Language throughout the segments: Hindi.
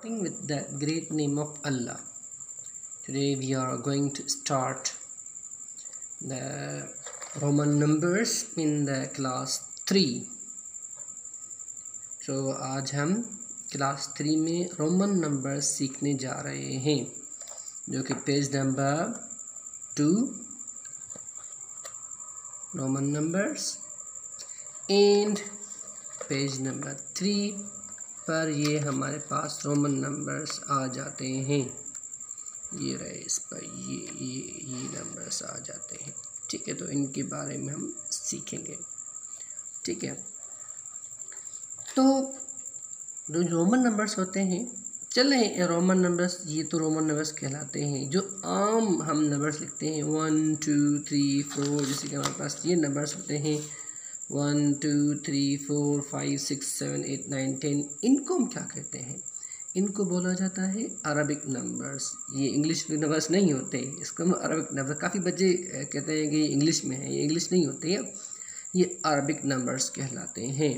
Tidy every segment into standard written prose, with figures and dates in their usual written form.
Starting with the great name of Allah. Today we are going to start the Roman numbers in the class 3. So आज हम क्लास 3 में रोमन नंबर्स सीखने जा रहे हैं, जो कि page number 2 Roman numbers and page number 3 पर ये हमारे पास रोमन नंबर्स आ जाते हैं। ये रहे, इस पर ये नंबर्स आ जाते हैं। ठीक है, तो इनके बारे में हम सीखेंगे। ठीक है, तो जो रोमन नंबर्स होते हैं, चलें रोमन नंबर्स, ये तो रोमन नंबर्स कहलाते हैं। जो आम हम नंबर्स लिखते हैं 1 2 3 4, जैसे कि हमारे पास ये नंबर्स होते हैं 1 2 3 4 5 6 7 8 9 10, इनको हम क्या कहते हैं? इनको बोला जाता है अरबिक नंबर्स। ये इंग्लिश नंबर्स नहीं होते, इसको हम अरबिक नंबर, काफ़ी बच्चे कहते हैं कि ये इंग्लिश में है, ये इंग्लिश नहीं होते हैं, ये अरबिक नंबर्स कहलाते हैं।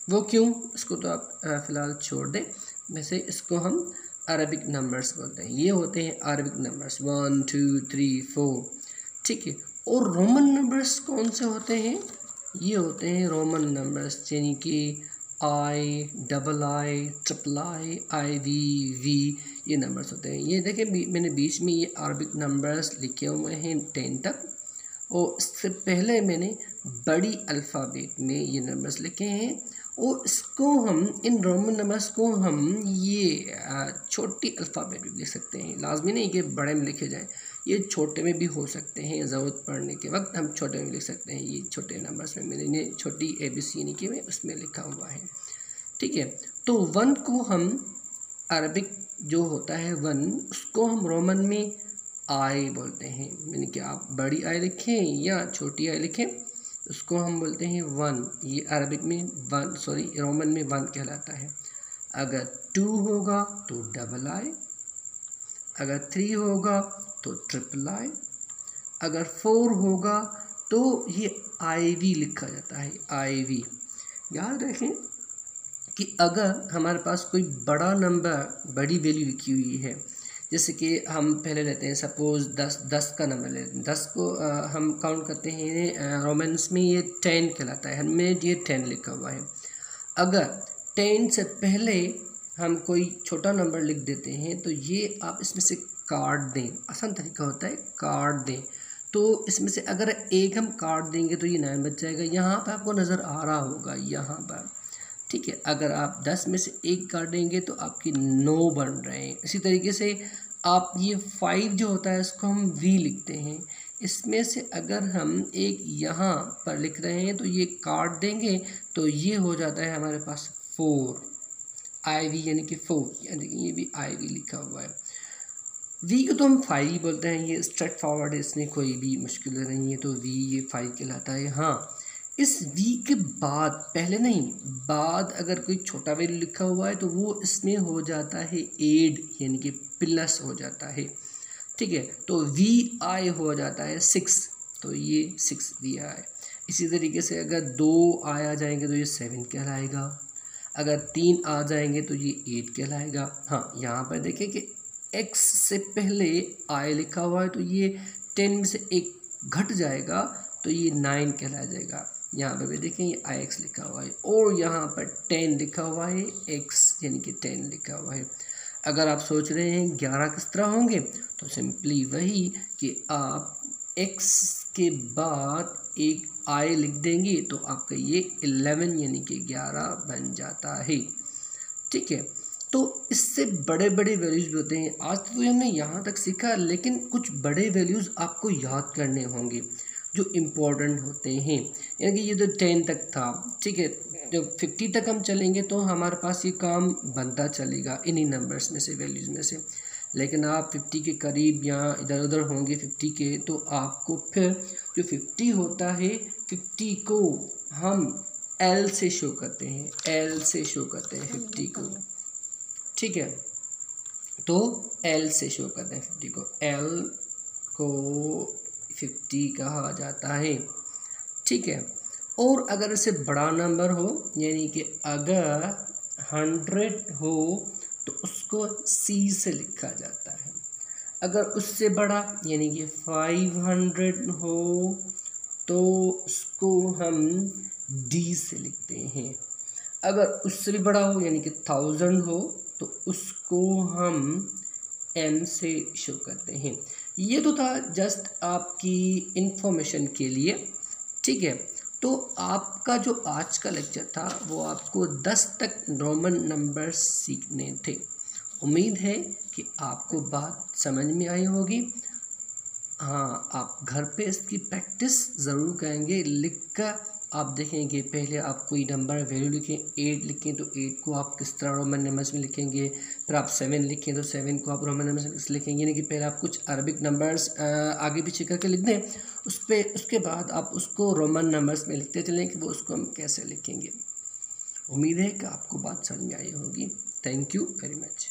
वो क्यों, इसको तो आप फ़िलहाल छोड़ दें। वैसे इसको हम अरबिक नंबर्स बोलते हैं। ये होते हैं अरबिक नंबर्स 1 2 3 4। ठीक है, और रोमन नंबर्स कौन से होते हैं? ये होते हैं रोमन नंबर्स, यानी कि I, double I, triple I, I V, ये नंबर्स होते हैं। ये देखें, मैंने बीच में ये अरबिक नंबर्स लिखे हुए हैं 10 तक, और इससे पहले मैंने बड़ी अल्फ़ाबेट में ये नंबर्स लिखे हैं। और इसको हम, इन रोमन नंबर्स को हम ये छोटी अल्फ़ाबेट भी लिख सकते हैं। लाजमी नहीं कि बड़े में लिखे जाएं, ये छोटे में भी हो सकते हैं। ज़रूरत पड़ने के वक्त हम छोटे में लिख सकते हैं। ये छोटे नंबर्स में मैंने छोटी ABC यानी कि मैं उसमें लिखा हुआ है। ठीक है, तो 1 को हम अरबिक जो होता है 1, उसको हम रोमन में आई बोलते हैं। यानी कि आप बड़ी आई लिखें या छोटी आई लिखें, उसको हम बोलते हैं 1। ये अरबिक में 1, रोमन में 1 कहलाता है। अगर 2 होगा तो डबल आई, अगर 3 होगा तो ट्रिपल आई, अगर 4 होगा तो ये IV लिखा जाता है, IV। याद रखें कि अगर हमारे पास कोई बड़ा नंबर, बड़ी वैल्यू लिखी हुई है, जैसे कि हम पहले लेते हैं सपोज़ 10 का नंबर लेते हैं। 10 को हम काउंट करते हैं रोमन्स में, ये 10 कहलाता है। हमें ये 10 लिखा हुआ है। अगर 10 से पहले हम कोई छोटा नंबर लिख देते हैं, तो ये आप इसमें से काट दें। आसान तरीका होता है, काट दें। तो इसमें से अगर एक हम काट देंगे तो ये 9 बच जाएगा। यहाँ पर आपको नज़र आ रहा होगा, यहाँ पर। ठीक है, अगर आप 10 में से 1 काटेंगे तो आपके 9 बन रहे हैं। इसी तरीके से आप ये 5 जो होता है, इसको हम V लिखते हैं। इसमें से अगर हम एक यहाँ पर लिख रहे हैं तो ये काट देंगे तो ये हो जाता है हमारे पास 4, IV यानी कि 4। यानी कि ये भी IV लिखा हुआ है। V को तो हम 5 बोलते हैं, ये स्ट्रेट फॉरवर्ड है, इसमें कोई भी मुश्किल नहीं है, तो V ये 5 कहलाता है। हाँ, इस V के बाद, पहले नहीं, बाद अगर कोई छोटा वैल्यू लिखा हुआ है तो वो इसमें हो जाता है 8, यानी कि प्लस हो जाता है। ठीक है, तो VI हो जाता है 6, तो ये 6 VI। इसी तरीके से अगर 2 आ जाएंगे तो ये 7 कहलाएगा। अगर 3 आ जाएंगे तो ये 8 कहलाएगा। हाँ, यहाँ पर देखें कि X से पहले I लिखा हुआ है, तो ये 10 में से 1 घट जाएगा तो ये 9 कहला जाएगा। यहाँ पर भी देखें, ये IX लिखा हुआ है, और यहाँ पर 10 लिखा हुआ है, X यानी कि 10 लिखा हुआ है। अगर आप सोच रहे हैं 11 किस तरह होंगे, तो सिंपली वही कि आप X के बाद एक I लिख देंगे तो आपका ये 11 यानी कि 11 बन जाता है। ठीक है, तो इससे बड़े बड़े वैल्यूज़ भी होते हैं। आज तो हमने यहाँ तक सीखा, लेकिन कुछ बड़े वैल्यूज़ आपको याद करने होंगे जो इम्पोर्टेंट होते हैं। यानी कि ये तो 10 तक था। ठीक है, जब 50 तक हम चलेंगे तो हमारे पास ये काम बनता चलेगा इन्हीं नंबर्स में से, वैल्यूज़ में से। लेकिन आप 50 के करीब या इधर उधर होंगे 50 के, तो आपको फिर जो 50 होता है, 50 को हम L से शो करते हैं, L से शो करते हैं 50 को। ठीक है, तो L से शो करते हैं 50 को, L को 50 कहा जाता है। ठीक है, और अगर इससे बड़ा नंबर हो, यानी कि अगर 100 हो तो उसको सी से लिखा जाता है। अगर उससे बड़ा यानी कि 500 हो तो उसको हम डी से लिखते हैं। अगर उससे भी बड़ा हो यानी कि 1000 हो तो उसको हम एम से शो करते हैं। ये तो था जस्ट आपकी इंफॉर्मेशन के लिए, ठीक है। तो आपका जो आज का लेक्चर था वो आपको 10 तक रोमन नंबर्स सीखने थे। उम्मीद है कि आपको बात समझ में आई होगी। हाँ, आप घर पे इसकी प्रैक्टिस ज़रूर करेंगे। लिख कर आप देखेंगे, पहले आप कोई नंबर वैल्यू लिखें, 8 लिखें तो 8 को आप किस तरह रोमन नंबर्स में लिखेंगे। फिर आप 7 लिखें तो 7 को आप रोमन नंबर्स में लिखेंगे, यानी कि पहले आप कुछ अरबिक नंबर्स आगे पीछे करके लिख दें, उसके बाद आप उसको रोमन नंबर्स में लिखते चलें कि वो उसको हम कैसे लिखेंगे। उम्मीद है कि आपको बात समझ में आई होगी। Thank you very much.